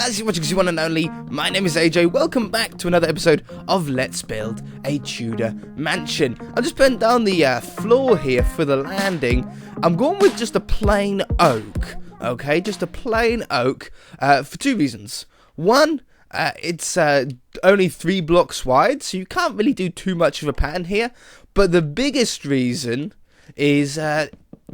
guys, you're watching the one and only. My name is AJ. Welcome back to another episode of Let's Build a Tudor Mansion. I'm just putting down the floor here for the landing. I'm going with just a plain oak. Okay, just a plain oak for two reasons. One, it's only 3 blocks wide, so you can't really do too much of a pattern here. But the biggest reason is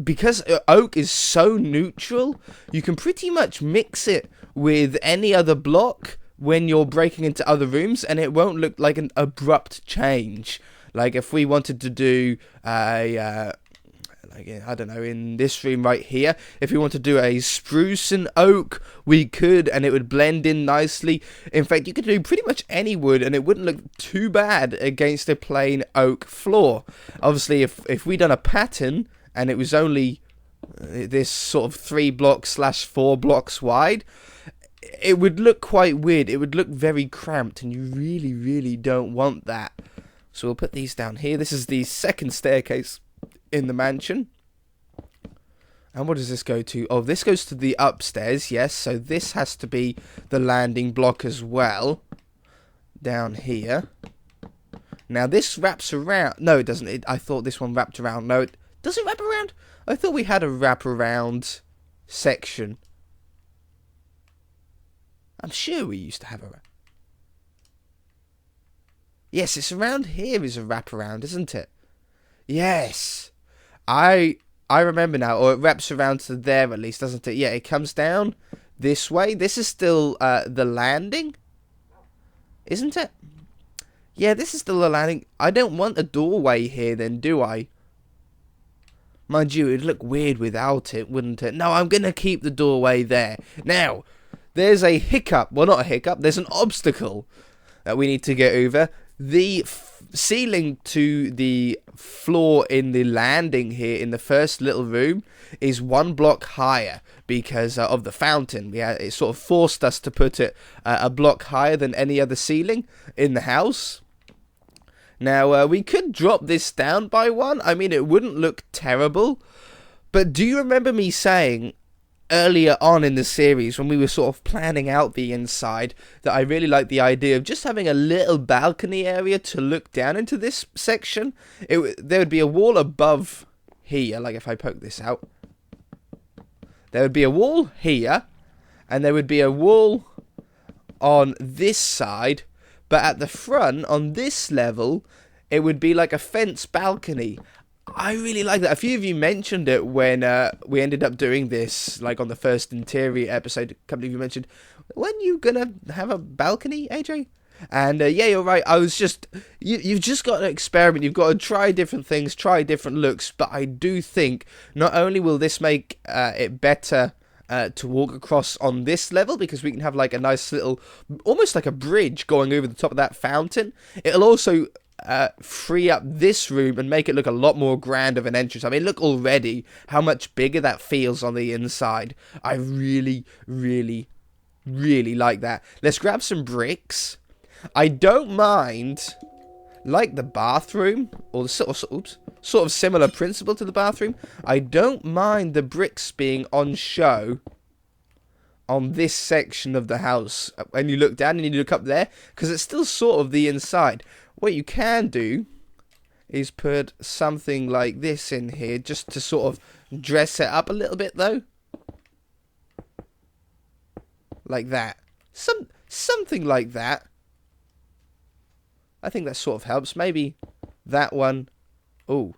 because oak is so neutral, you can pretty much mix it with any other block when you're breaking into other rooms, and it won't look like an abrupt change. Like if we wanted to do I don't know, in this room right here, if we want to do a spruce and oak, we could, and it would blend in nicely. In fact, you could do pretty much any wood, and it wouldn't look too bad against a plain oak floor. Obviously, if we done a pattern, and it was only this sort of 3 blocks / 4 blocks wide, it would look quite weird. It would look very cramped, and you really, really don't want that. So we'll put these down here. This is the second staircase in the mansion. And what does this go to? Oh, this goes to the upstairs, yes. So this has to be the landing block as well. Down here. Now this wraps around. No, it doesn't. I thought this one wrapped around. No, does it wrap around? I thought we had a wrap around section. I'm sure we used to have a... Yes, it's around here is a wraparound, isn't it? Yes. I remember now, or it wraps around to there at least, doesn't it? Yeah, it comes down this way. This is still the landing, isn't it? Yeah, this is still the landing. I don't want a doorway here then, do I? Mind you, it'd look weird without it, wouldn't it? No, I'm going to keep the doorway there. Now, there's a hiccup. Well, not a hiccup. There's an obstacle that we need to get over. The ceiling to the floor in the landing here in the first little room is 1 block higher because of the fountain. It sort of forced us to put it a block higher than any other ceiling in the house. Now, we could drop this down by 1. I mean, it wouldn't look terrible. But do you remember me saying earlier on in the series, when we were sort of planning out the inside, that I really liked the idea of just having a little balcony area to look down into this section? There would be a wall above here, like if I poke this out. There would be a wall here, and there would be a wall on this side, but at the front, on this level, it would be like a fence balcony. I really like that. A few of you mentioned it when we ended up doing this, like on the first interior episode. A couple of you mentioned, when you gonna have a balcony, AJ? And yeah, you're right. I was just, you've just got to experiment. You've got to try different things, try different looks. But I do think not only will this make it better to walk across on this level, because we can have like a nice little, almost like a bridge going over the top of that fountain. It'll also free up this room and make it look a lot more grand of an entrance. I mean, look already how much bigger that feels on the inside. I really, really, really like that. Let's grab some bricks. I don't mind, like the bathroom, or the sort of similar principle to the bathroom. I don't mind the bricks being on show on this section of the house when you look down and you look up there, because it's still sort of the inside. What you can do is put something like this in here just to sort of dress it up a little bit, though. Like that. Something like that. I think that sort of helps. Maybe that one. Oh.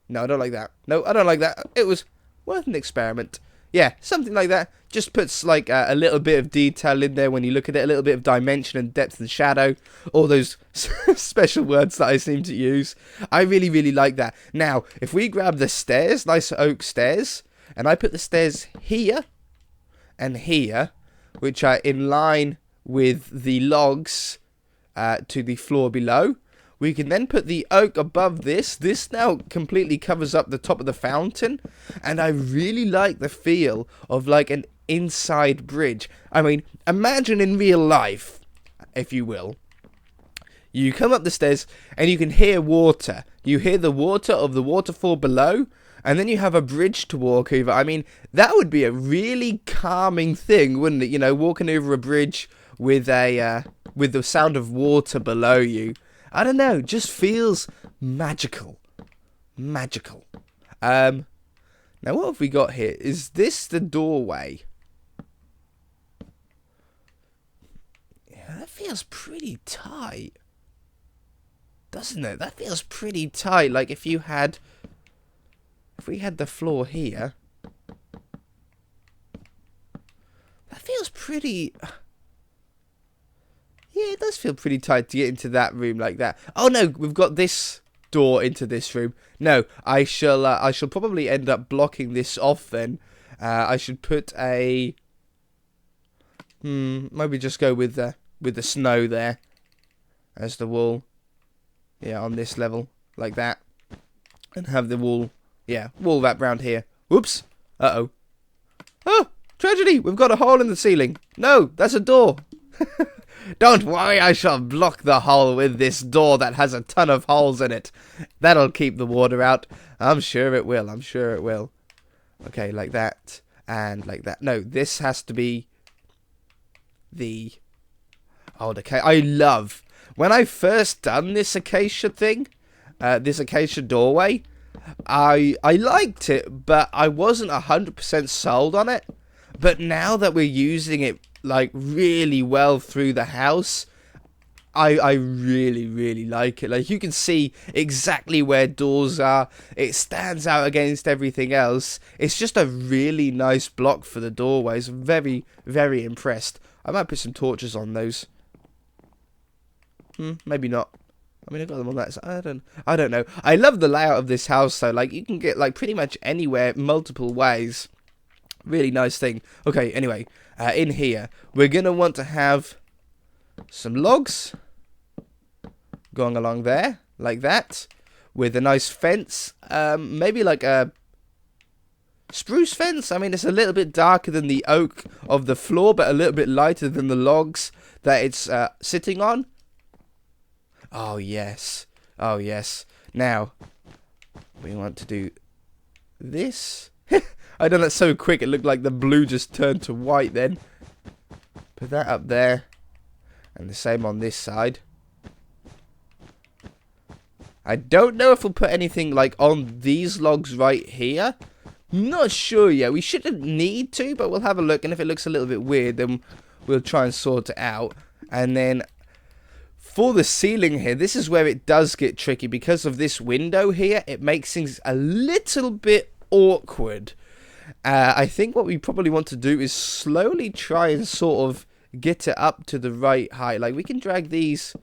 No, I don't like that. No, I don't like that. It was worth an experiment. Yeah, something like that. Just puts like a little bit of detail in there when you look at it, a little bit of dimension and depth and shadow. All those special words that I seem to use. I really, really like that. Now, if we grab the stairs, nice oak stairs, and I put the stairs here and here, which are in line with the logs to the floor below, we can then put the oak above this. This now completely covers up the top of the fountain. And I really like the feel of like an inside bridge. I mean, imagine in real life, if you will. You come up the stairs and you can hear water. You hear the water of the waterfall below. and then you have a bridge to walk over. I mean, that would be a really calming thing, wouldn't it? You know, walking over a bridge with with the sound of water below you. I don't know, just feels magical. Magical. Now what have we got here? Is this the doorway? Yeah, that feels pretty tight. Doesn't it? That feels pretty tight. Like if we had the floor here. That feels pretty... Yeah, it does feel pretty tight to get into that room like that. Oh no, we've got this door into this room. No, I shall probably end up blocking this off then. I should put a... maybe just go with the snow there as the wall. Yeah, on this level, like that. And have the wall, wall wrap round here. Whoops. Uh-oh. Oh, tragedy! We've got a hole in the ceiling. No, that's a door. Don't worry, I shall block the hole with this door that has a ton of holes in it. That'll keep the water out. I'm sure it will. I'm sure it will. Okay, like that. And like that. No, this has to be the... Oh, okay. I love... When I first done this acacia thing, this acacia doorway, I liked it, but I wasn't 100% sold on it. But now that we're using it like really well through the house, I really, really like it. Like you can see exactly where doors are. It stands out against everything else. It's just a really nice block for the doorways. Very, very impressed. I might put some torches on those. Maybe not. I mean, I got them on that side. I don't know. I love the layout of this house, though. Like, you can get, like, pretty much anywhere, multiple ways. Really nice thing. Okay, anyway. In here, we're going to want to have some logs going along there, like that. With a nice fence. Maybe, like, a spruce fence. I mean, it's a little bit darker than the oak of the floor, but a little bit lighter than the logs that it's sitting on. Oh, yes. Oh, yes. Now, we want to do this. I done that so quick, it looked like the blue just turned to white then. Put that up there. And the same on this side. I don't know if we'll put anything, like, on these logs right here. Not sure yet. We shouldn't need to, but we'll have a look. And if it looks a little bit weird, then we'll try and sort it out. And then... For the ceiling here, this is where it does get tricky. Because of this window here, it makes things a little bit awkward. I think what we probably want to do is slowly try and sort of get it up to the right height. Like, we can drag these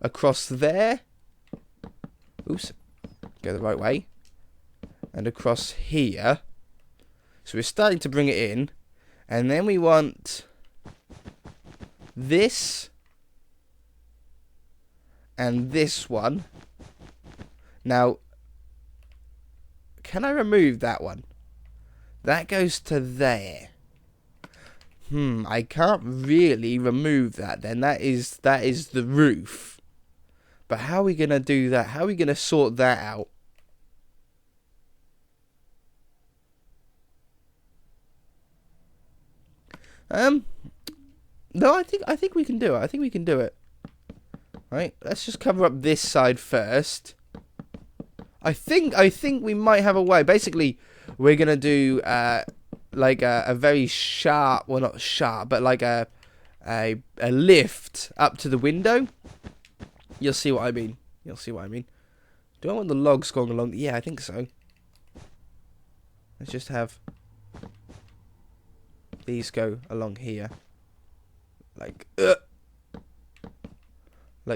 across there. Oops. Go the right way. And across here. So we're starting to bring it in. And then we want this... And this one. Now, can I remove that one? That goes to there. I can't really remove that then. That is the roof. But how are we going to do that? How are we going to sort that out? No, I think we can do it. I think we can do it. Right, let's just cover up this side first. I think we might have a way. Basically, we're gonna do like a very sharp, well not sharp, but like a lift up to the window. You'll see what I mean. You'll see what I mean. Do I want the logs going along? Yeah, I think so. Let's just have these go along here, like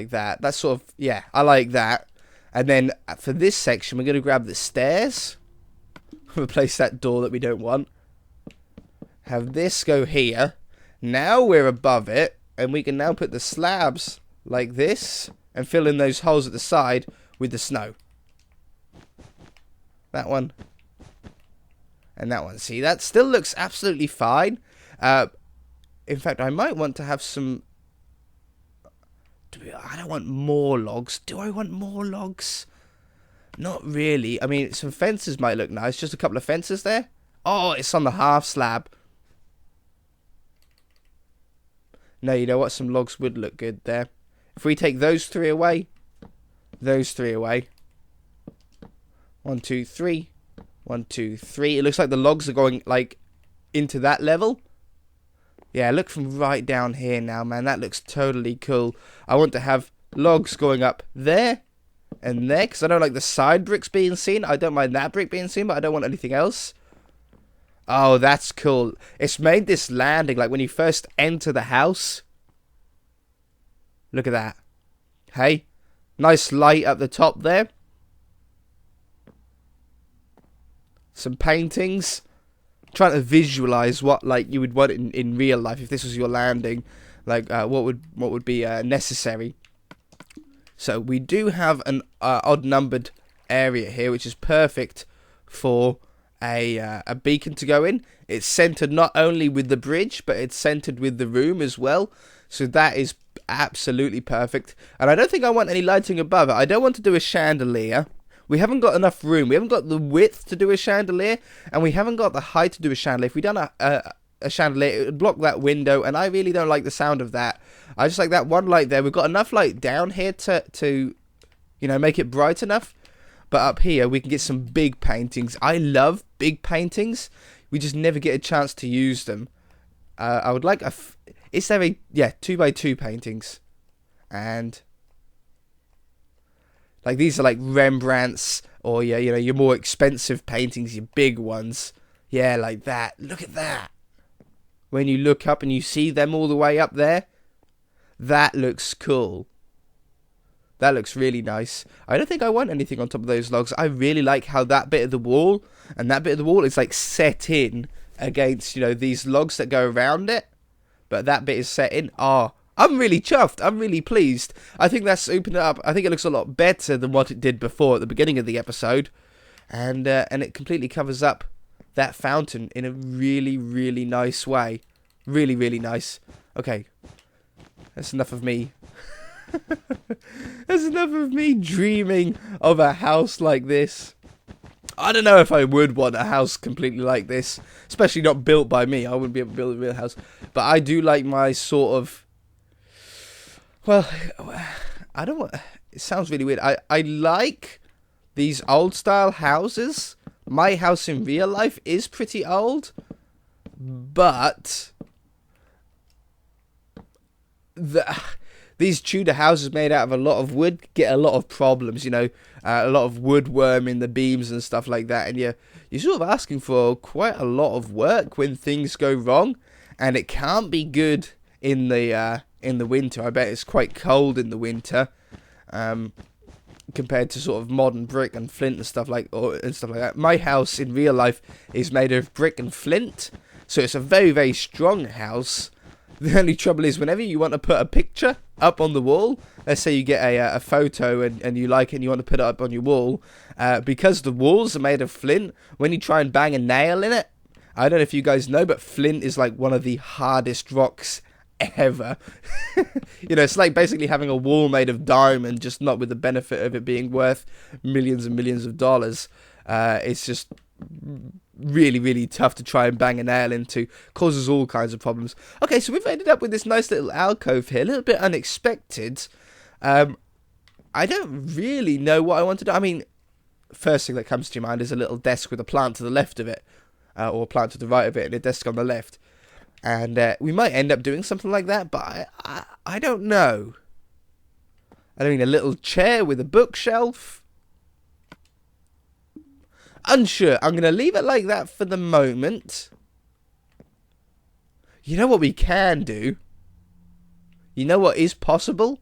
that. That's sort of, yeah, I like that. And then for this section, we're going to grab the stairs. Replace that door that we don't want. Have this go here. Now we're above it. And we can now put the slabs like this. And fill in those holes at the side with the snow. That one. And that one. See, that still looks absolutely fine. In fact, I might want to have some... I don't want more logs. Do I want more logs? Not really. I mean, some fences might look nice. Just a couple of fences there. Oh, it's on the half slab. No, you know what? Some logs would look good there. If we take those three away. Those three away. 1, 2, 3. 1, 2, 3. It looks like the logs are going, like, into that level. Yeah, look from right down here now, man. That looks totally cool. I want to have logs going up there and there, because I don't like the side bricks being seen. I don't mind that brick being seen, but I don't want anything else. Oh, that's cool. It's made this landing, like, when you first enter the house. Look at that. Hey? Nice light up the top there. Some paintings. Trying to visualize what, like, you would want in real life if this was your landing. Like, what would be necessary. So we do have an odd numbered area here, which is perfect for a beacon to go in. It's centered not only with the bridge, but it's centered with the room as well. So that is absolutely perfect. And I don't think I want any lighting above it. I don't want to do a chandelier. We haven't got enough room. We haven't got the width to do a chandelier, and we haven't got the height to do a chandelier. If we done a chandelier, it would block that window, and I really don't like the sound of that. I just like that one light there. We've got enough light down here to you know, make it bright enough. But up here, we can get some big paintings. I love big paintings. We just never get a chance to use them. I would like is there a 2x2 paintings, and like these are like Rembrandts, or you know, your more expensive paintings, your big ones. Yeah, like that. Look at that. When you look up and you see them all the way up there, that looks cool. That looks really nice. I don't think I want anything on top of those logs. I really like how that bit of the wall and that bit of the wall is like set in against, you know, these logs that go around it. But that bit is set in. Oh, I'm really chuffed. I'm really pleased. I think that's opened it up. I think it looks a lot better than what it did before at the beginning of the episode. And it completely covers up that fountain in a really, really nice way. Really, really nice. Okay. That's enough of me. That's enough of me dreaming of a house like this. I don't know if I would want a house completely like this, especially not built by me. I wouldn't be able to build a real house. But I do like my sort of, well, I don't want, it sounds really weird. I like these old style houses. My house in real life is pretty old, but these Tudor houses made out of a lot of wood get a lot of problems, you know, a lot of woodworm in the beams and stuff like that, and you're sort of asking for quite a lot of work when things go wrong, and it can't be good in the winter. I bet it's quite cold in the winter, compared to sort of modern brick and flint and stuff like that. My house in real life is made of brick and flint, so it's a very, very strong house. The only trouble is whenever you want to put a picture up on the wall, let's say you get a photo and you like it and you want to put it up on your wall, because the walls are made of flint, when you try and bang a nail in it, I don't know if you guys know, but flint is like one of the hardest rocks ever. You know, it's like basically having a wall made of diamond, just not with the benefit of it being worth millions and millions of dollars. It's just really, really tough to try and bang a nail into. Causes all kinds of problems. Okay, so we've ended up with this nice little alcove here, a little bit unexpected. I don't really know what I want to do. I mean, first thing that comes to your mind is a little desk with a plant to the left of it, or a plant to the right of it, and a desk on the left. And we might end up doing something like that, but I don't know. I mean, a little chair with a bookshelf. Unsure. I'm going to leave it like that for the moment. You know what we can do? You know what is possible?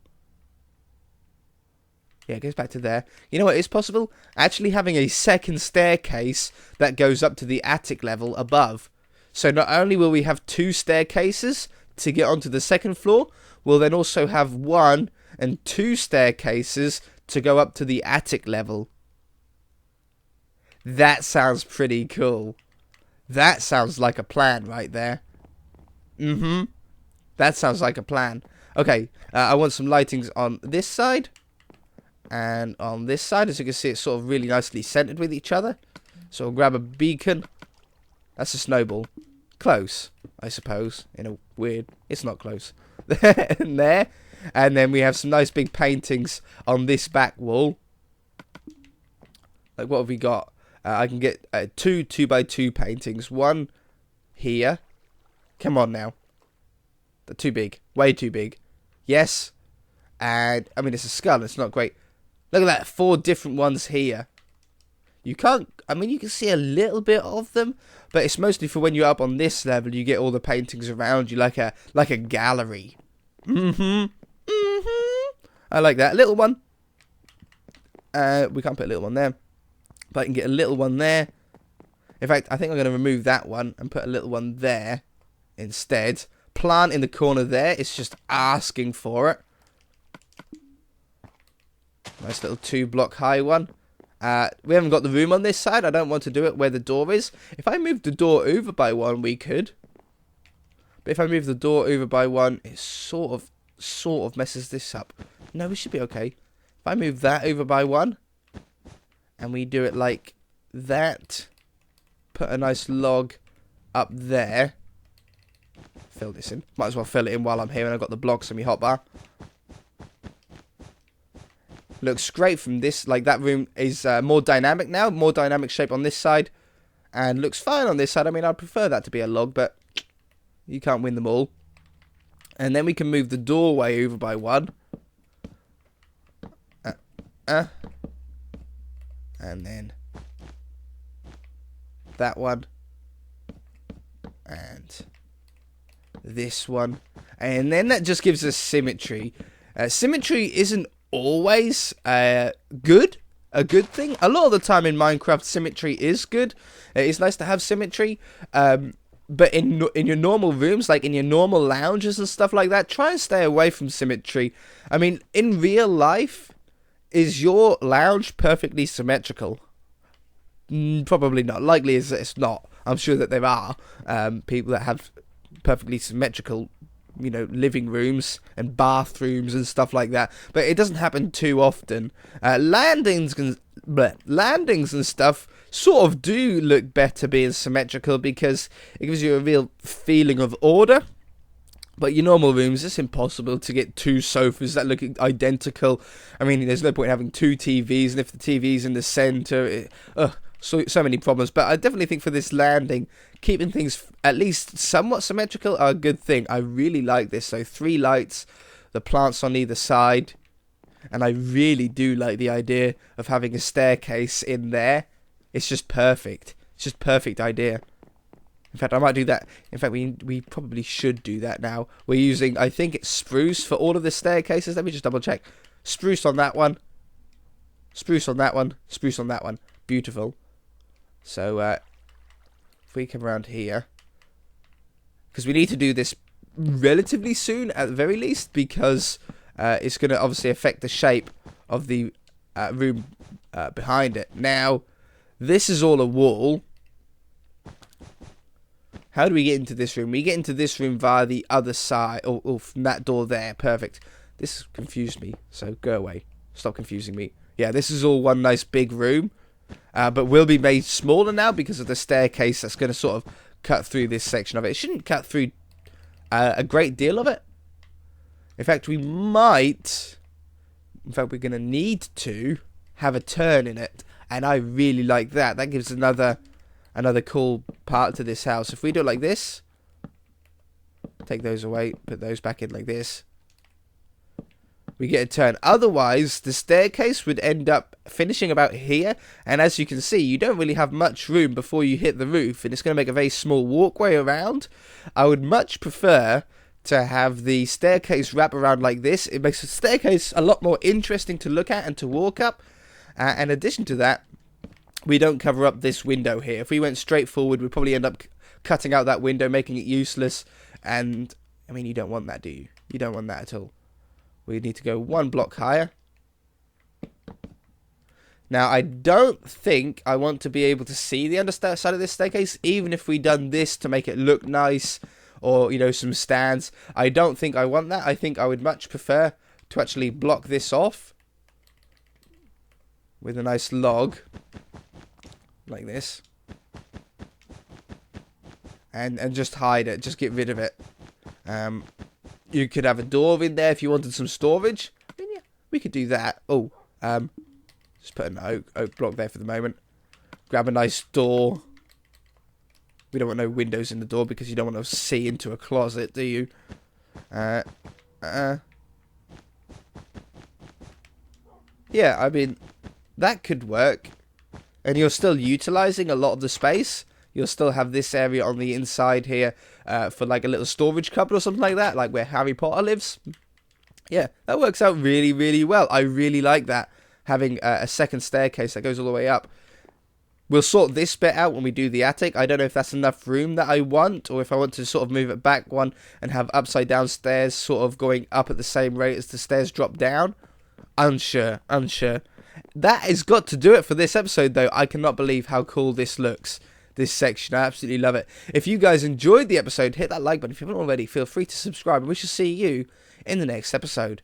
Yeah, it goes back to there. You know what is possible? Actually having a second staircase that goes up to the attic level above. So not only will we have 2 staircases to get onto the second floor, we'll then also have 1 and 2 staircases to go up to the attic level. That sounds pretty cool. That sounds like a plan right there. That sounds like a plan. Okay, I want some lightings on this side. And on this side, as you can see, it's sort of really nicely centered with each other. So we'll grab a beacon. That's a snowball. Close, I suppose, in a weird... It's not close. And there. And then we have some nice big paintings on this back wall. Like, what have we got? I can get two 2x2 paintings. One here. Come on now. They're too big. Way too big. Yes. And, I mean, it's a skull. It's not great. Look at that. 4 different ones here. You can't... I mean, you can see a little bit of them. But it's mostly for when you're up on this level. You get all the paintings around you like a gallery. I like that. A little one. We can't put a little one there. But I can get a little one there. In fact, I think I'm going to remove that one and put a little one there instead. Plant in the corner there. It's just asking for it. Nice little 2-block high one. We haven't got the room on this side. I don't want to do it where the door is. If I move the door over by 1, we could. But if I move the door over by 1, it sort of messes this up. No, we should be okay. If I move that over by 1, and we do it like that, put a nice log up there. Fill this in. Might as well fill it in while I'm here and I've got the blocks in my hotbar. Looks great from this. Like, that room is more dynamic now. More dynamic shape on this side. And looks fine on this side. I mean, I'd prefer that to be a log, but you can't win them all. And then we can move the doorway over by 1. And then that one. And this one. And then that just gives us symmetry. Symmetry isn't always a good thing. A lot of the time in Minecraft, symmetry is good. It's nice to have symmetry. But in your normal rooms, like in your normal lounges and stuff like that, try and stay away from symmetry. I mean, in real life, is your lounge perfectly symmetrical? Probably not. Likely is that it's not. I'm sure that there are people that have perfectly symmetrical, you know, living rooms and bathrooms and stuff like that. But it doesn't happen too often. Landings and stuff sort of do look better being symmetrical because it gives you a real feeling of order. But your normal rooms, it's impossible to get 2 sofas that look identical. I mean, there's no point having 2 TVs, and if the TV's in the centre, so many problems. But I definitely think for this landing, keeping things at least somewhat symmetrical are a good thing. I really like this. So 3 lights, the plants on either side, and I really do like the idea of having a staircase in there. It's just perfect. It's just perfect idea. In fact, I might do that. In fact, we probably should do that now. We're using, I think it's spruce for all of the staircases. Let me just double check. Spruce on that one. Spruce on that one. Spruce on that one. Beautiful. So, if we come around here. Because we need to do this relatively soon, at the very least. Because it's going to obviously affect the shape of the room behind it. Now, this is all a wall. How do we get into this room? We get into this room via the other side. Oh, from that door there. Perfect. This confused me, so go away. Stop confusing me. Yeah, this is all one nice big room. But will be made smaller now because of the staircase that's going to sort of cut through this section of it. It shouldn't cut through a great deal of it. In fact, we might... In fact, we're going to need to have a turn in it. And I really like that. That gives another cool part to this house. If we do it like this, take those away, put those back in like this, we get a turn. Otherwise, the staircase would end up finishing about here, and as you can see, you don't really have much room before you hit the roof, and it's going to make a very small walkway around. I would much prefer to have the staircase wrap around like this. It makes the staircase a lot more interesting to look at and to walk up. In addition to that, we don't cover up this window here. If we went straight forward, we'd probably end up cutting out that window, making it useless. And, I mean, you don't want that, do you? You don't want that at all. We need to go 1 block higher. Now, I don't think I want to be able to see the underside of this staircase, even if we done this to make it look nice, or, you know, some stands. I don't think I want that. I think I would much prefer to actually block this off. with a nice log like this, and just hide it, just get rid of it. You could have a door in there if you wanted some storage. I mean, yeah, we could do that. Oh, just put an oak block there for the moment. Grab a nice door. We don't want no windows in the door because you don't want to see into a closet, do you? Yeah, I mean, that could work. And you're still utilizing a lot of the space. You'll still have this area on the inside here for like a little storage cupboard or something like that, like where Harry Potter lives. Yeah, that works out really, really well. I really like that, having a second staircase that goes all the way up. We'll sort this bit out when we do the attic. I don't know if that's enough room that I want, or if I want to sort of move it back one and have upside down stairs sort of going up at the same rate as the stairs drop down. Unsure. That has got to do it for this episode, though. I cannot believe how cool this looks, this section. I absolutely love it. If you guys enjoyed the episode, hit that like button. If you haven't already, feel free to subscribe, and we shall see you in the next episode.